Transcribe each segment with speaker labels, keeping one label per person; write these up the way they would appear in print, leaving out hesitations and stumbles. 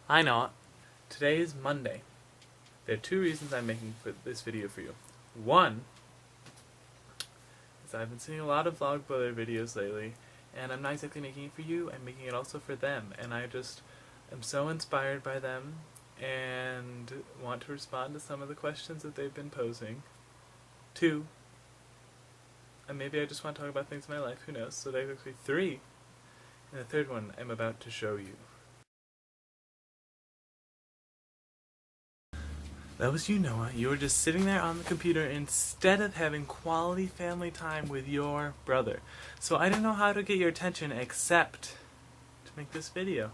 Speaker 1: I know. Today is Monday. There are two reasons I'm making this video for you. One is I've been seeing a lot of vlog brother videos lately, and I'm not exactly making it for you, I'm making it also for them, and I just am so inspired by them and want to respond to some of the questions that they've been posing. Two, and maybe I just want to talk about things in my life, who knows. So there's actually three, and the third one I'm about to show you. That was you, Noah. You were just sitting there on the computer instead of having quality family time with your brother. So I didn't know how to get your attention except to make this video.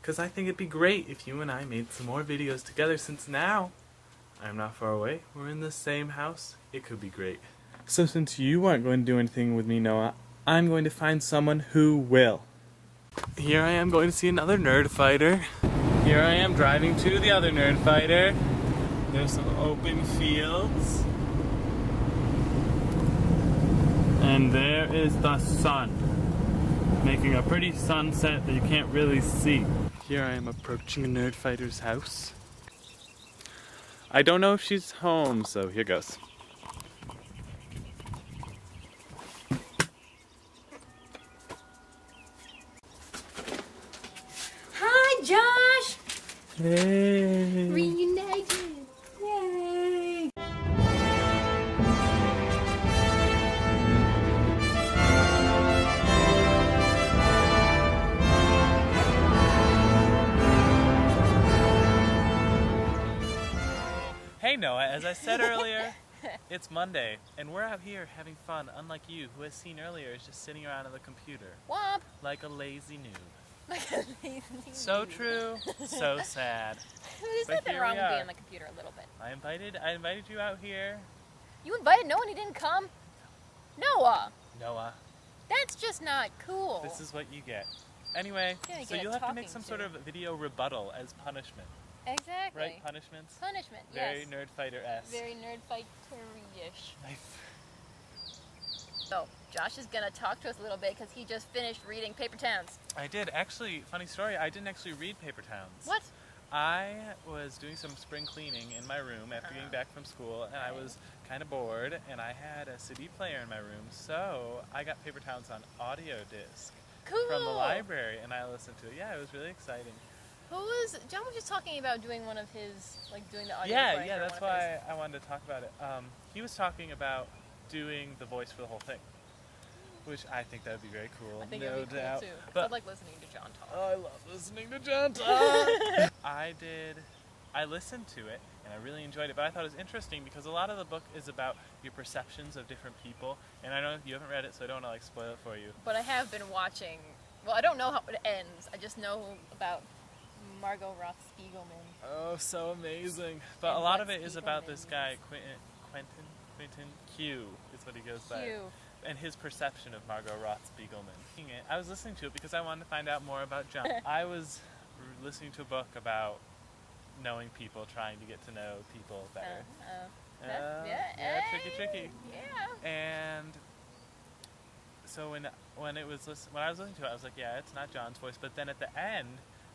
Speaker 1: Because I think it'd be great if you and I made some more videos together, since now I'm not far away. We're in the same house. It could be great. So since you aren't going to do anything with me, Noah, I'm going to find someone who will. Here I am going to see another nerd fighter. Here I am driving to the other nerd fighter. There's some open fields. And there is the sun, making a pretty sunset that you can't really see. Here I am approaching a nerd fighter's house. I don't know if she's home, so here goes.
Speaker 2: Hi, Josh!
Speaker 1: Hey!
Speaker 2: Reunited! Yay!
Speaker 1: Hey Noah, as I said earlier, it's Monday, and we're out here having fun, unlike you, who, as seen earlier, is just sitting around on the computer.
Speaker 2: Womp!
Speaker 1: Like a lazy noob.
Speaker 2: Like a lazy
Speaker 1: So
Speaker 2: noob.
Speaker 1: true, so sad.
Speaker 2: There's
Speaker 1: But
Speaker 2: nothing
Speaker 1: here
Speaker 2: wrong
Speaker 1: we
Speaker 2: with being
Speaker 1: are.
Speaker 2: on the computer a little bit.
Speaker 1: I invited you out here.
Speaker 2: You invited no one, he didn't come? Noah!
Speaker 1: Noah,
Speaker 2: That's just not cool.
Speaker 1: this is what you get. Anyway,
Speaker 2: Yeah, you
Speaker 1: so
Speaker 2: get
Speaker 1: you'll have to make
Speaker 2: talking
Speaker 1: some
Speaker 2: to.
Speaker 1: sort of video rebuttal as punishment,
Speaker 2: Exactly.
Speaker 1: right? Punishments?
Speaker 2: Punishment,
Speaker 1: Very
Speaker 2: yes.
Speaker 1: nerd fighter-esque.
Speaker 2: Very nerdfighter-ish.
Speaker 1: Nice.
Speaker 2: So, Josh is gonna talk to us a little bit because he just finished reading Paper Towns.
Speaker 1: I did. Actually, funny story, I didn't actually read Paper Towns.
Speaker 2: What?
Speaker 1: I was doing some spring cleaning in my room after getting back from school, and I was kind of bored, and I had a CD player in my room, so I got Paper Towns on audio disc
Speaker 2: Cool!
Speaker 1: from the library, and I listened to it. Yeah, it was really exciting.
Speaker 2: John was just talking about doing one of his, like doing the audio
Speaker 1: Yeah,
Speaker 2: recording for
Speaker 1: that's
Speaker 2: one of his.
Speaker 1: why I wanted to talk about it. He was talking about doing the voice for the whole thing, which I think that would be very cool.
Speaker 2: I think
Speaker 1: no
Speaker 2: it would be
Speaker 1: doubt.
Speaker 2: cool too. 'Cause
Speaker 1: But
Speaker 2: I like listening to John talk.
Speaker 1: I love listening to John talk. I listened to it, and I really enjoyed it, but I thought it was interesting because a lot of the book is about your perceptions of different people, and I know you haven't read it, so I don't want to like spoil it for you.
Speaker 2: But I have been watching. Well, I don't know how it ends. I just know about Margot Roth Spiegelman.
Speaker 1: Oh, so amazing. But
Speaker 2: And
Speaker 1: a lot
Speaker 2: what
Speaker 1: of it is
Speaker 2: Spiegelman
Speaker 1: about this guy,
Speaker 2: means.
Speaker 1: Quentin Q is what he goes by.
Speaker 2: Q.
Speaker 1: And his perception of Margot Roth Spiegelman. I was listening to it because I wanted to find out more about John. I was listening to a book about knowing people, trying to get to know people better.
Speaker 2: Yeah,
Speaker 1: Tricky.
Speaker 2: Yeah.
Speaker 1: And so when I was listening to it, I was like, yeah, it's not John's voice. But then at the end,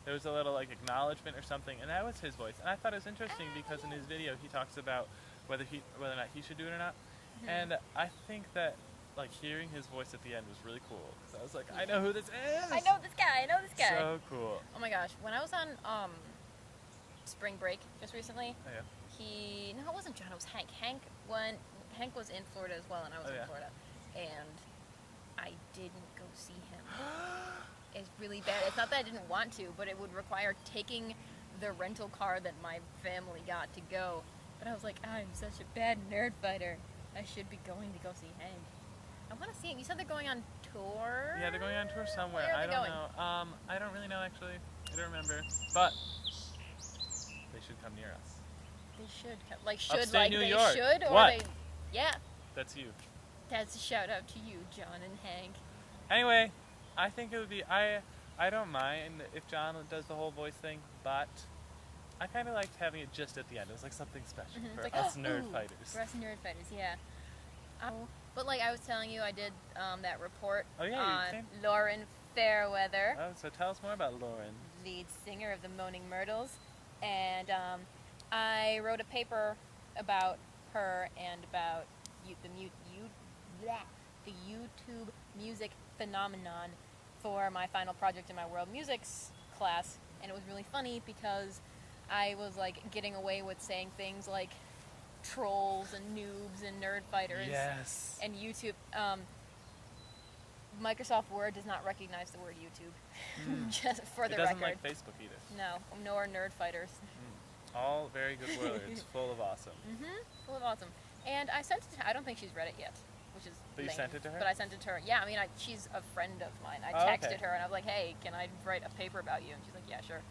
Speaker 1: there was a little like acknowledgement or something, and that was his voice. And I thought it was interesting because in his video he talks about whether or not he should do it or not.
Speaker 2: Mm-hmm.
Speaker 1: And I think that like hearing his voice at the end was really cool. So I was like, I know who this is.
Speaker 2: I know this guy.
Speaker 1: So cool.
Speaker 2: Oh my gosh, when I was on spring break just recently,
Speaker 1: Oh, yeah.
Speaker 2: no, it wasn't John. It was Hank. Hank was in Florida as well, and I was
Speaker 1: Oh, yeah.
Speaker 2: in Florida, and I didn't go see him. It's really bad. It's not that I didn't want to, but it would require taking the rental car that my family got to go. But I was like, I'm such a bad nerd fighter. I should be going to go see Hank. I want to see him. You said they're going on tour?
Speaker 1: Yeah, they're going on tour somewhere.
Speaker 2: Where are
Speaker 1: I
Speaker 2: they
Speaker 1: don't
Speaker 2: going?
Speaker 1: know. I don't really know actually. I don't remember. But they should come near us.
Speaker 2: They should. Like, should,
Speaker 1: Upstate
Speaker 2: like,
Speaker 1: New
Speaker 2: they
Speaker 1: York.
Speaker 2: should? Or
Speaker 1: What?
Speaker 2: they. Yeah.
Speaker 1: That's you.
Speaker 2: That's a shout out to you, John and Hank.
Speaker 1: Anyway, I think it would be I don't mind if John does the whole voice thing, but I kind of liked having it just at the end. It was like something special
Speaker 2: Mhm,
Speaker 1: for
Speaker 2: it's like,
Speaker 1: us nerd
Speaker 2: ooh,
Speaker 1: fighters.
Speaker 2: For us nerd fighters, yeah. But like I was telling you, I did that report
Speaker 1: Oh, yeah, you
Speaker 2: on
Speaker 1: came.
Speaker 2: Lauren Fairweather,
Speaker 1: Oh, so tell us more about Lauren.
Speaker 2: lead singer of the Moaning Myrtles, and I wrote a paper about her and about the YouTube music phenomenon for my final project in my world musics class, and it was really funny because I was like getting away with saying things like trolls and noobs and nerd fighters
Speaker 1: Yes.
Speaker 2: and YouTube. Microsoft Word does not recognize the word YouTube. Just for the
Speaker 1: It doesn't
Speaker 2: record.
Speaker 1: like Facebook either.
Speaker 2: No, nor nerd fighters.
Speaker 1: All very good words, full of awesome.
Speaker 2: Full of awesome. And I sent it to her. I don't think she's read it yet, which is
Speaker 1: But you
Speaker 2: lame.
Speaker 1: sent it to her?
Speaker 2: But I sent it to her. Yeah, I mean, she's a friend of mine. I
Speaker 1: Oh,
Speaker 2: texted
Speaker 1: okay.
Speaker 2: her and I was like, hey, can I write a paper about you? And she's like, yeah, sure.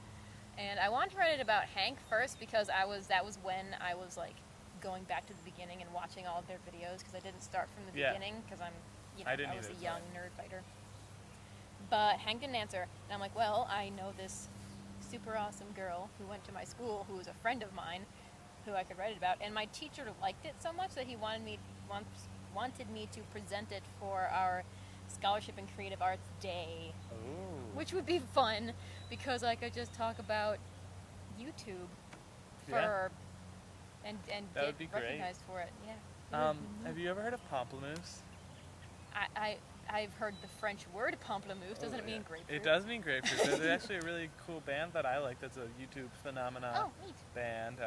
Speaker 2: And I wanted to write it about Hank first because that was when I was like going back to the beginning and watching all of their videos because I didn't start from the
Speaker 1: Yeah.
Speaker 2: beginning because I
Speaker 1: didn't
Speaker 2: was
Speaker 1: either,
Speaker 2: a young
Speaker 1: sorry.
Speaker 2: nerd fighter. But Hank didn't answer. And I'm like, well, I know this super awesome girl who went to my school who was a friend of mine who I could write it about. And my teacher liked it so much that he wanted me to present it for our Scholarship in Creative Arts Day,
Speaker 1: Ooh.
Speaker 2: which would be fun because I could just talk about YouTube for and
Speaker 1: That would
Speaker 2: get
Speaker 1: be great.
Speaker 2: recognized for it. Yeah.
Speaker 1: Have you ever heard of pamplemousse?
Speaker 2: I've heard the French word pamplemousse. Doesn't it mean grapefruit?
Speaker 1: It does mean grapefruit. There's actually a really cool band that I like that's a YouTube phenomenon
Speaker 2: Oh, neat.
Speaker 1: band.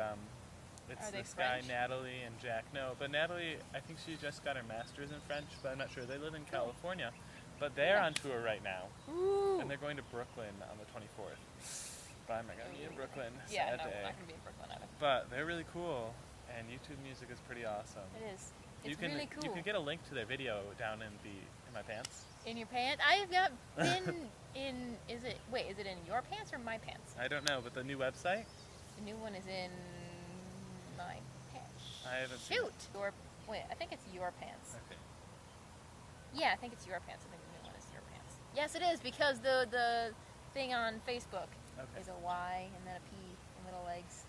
Speaker 1: It's
Speaker 2: Are they
Speaker 1: this guy,
Speaker 2: French?
Speaker 1: Natalie and Jack. No, but Natalie, I think she just got her master's in French, but I'm not sure. They live in California. But they're on tour right now.
Speaker 2: Ooh.
Speaker 1: And they're going to Brooklyn on the 24th. But I'm not going to be in Brooklyn.
Speaker 2: Yeah,
Speaker 1: Sad
Speaker 2: no,
Speaker 1: day.
Speaker 2: I'm not gonna be in Brooklyn either.
Speaker 1: But they're really cool, and YouTube music is pretty awesome.
Speaker 2: It is.
Speaker 1: You
Speaker 2: It's
Speaker 1: can
Speaker 2: really cool.
Speaker 1: you can get a link to their video down in my pants.
Speaker 2: In your pants? I have not been in. Is it in your pants or my pants?
Speaker 1: I don't know, but the new website.
Speaker 2: The new one is in my pants.
Speaker 1: I haven't seen
Speaker 2: Shoot. I think it's your pants.
Speaker 1: Okay.
Speaker 2: Yeah, I think it's your pants. I think the new one is your pants. Yes, it is because the thing on Facebook
Speaker 1: Okay.
Speaker 2: is a Y and then a P and little legs.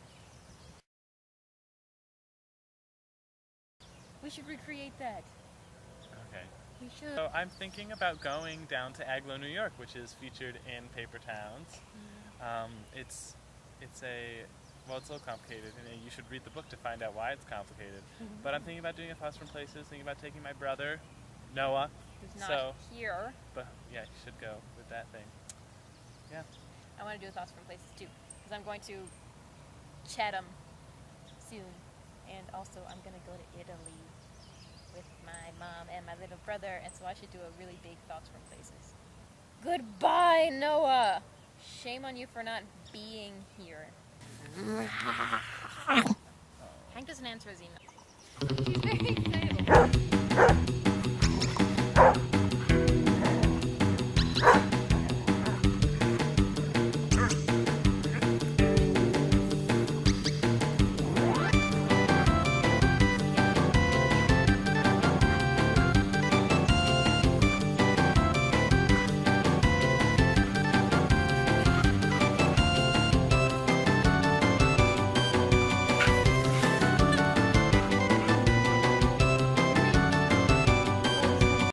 Speaker 2: We should recreate that.
Speaker 1: Okay.
Speaker 2: We should.
Speaker 1: So I'm thinking about going down to Agloe, New York, which is featured in Paper Towns. It's a little complicated, and you should read the book to find out why it's complicated. But I'm thinking about doing a Thoughts from Places, thinking about taking my brother, Noah.
Speaker 2: Who's not here.
Speaker 1: But yeah, you should go with that thing. Yeah.
Speaker 2: I want to do Thoughts from Places too, because I'm going to Chatham soon, and also I'm going to go to Italy with my mom and my little brother, and so I should do a really big Thoughts from Places. Goodbye, Noah! Shame on you for not being here. Hank doesn't answer his email. She's very excitable.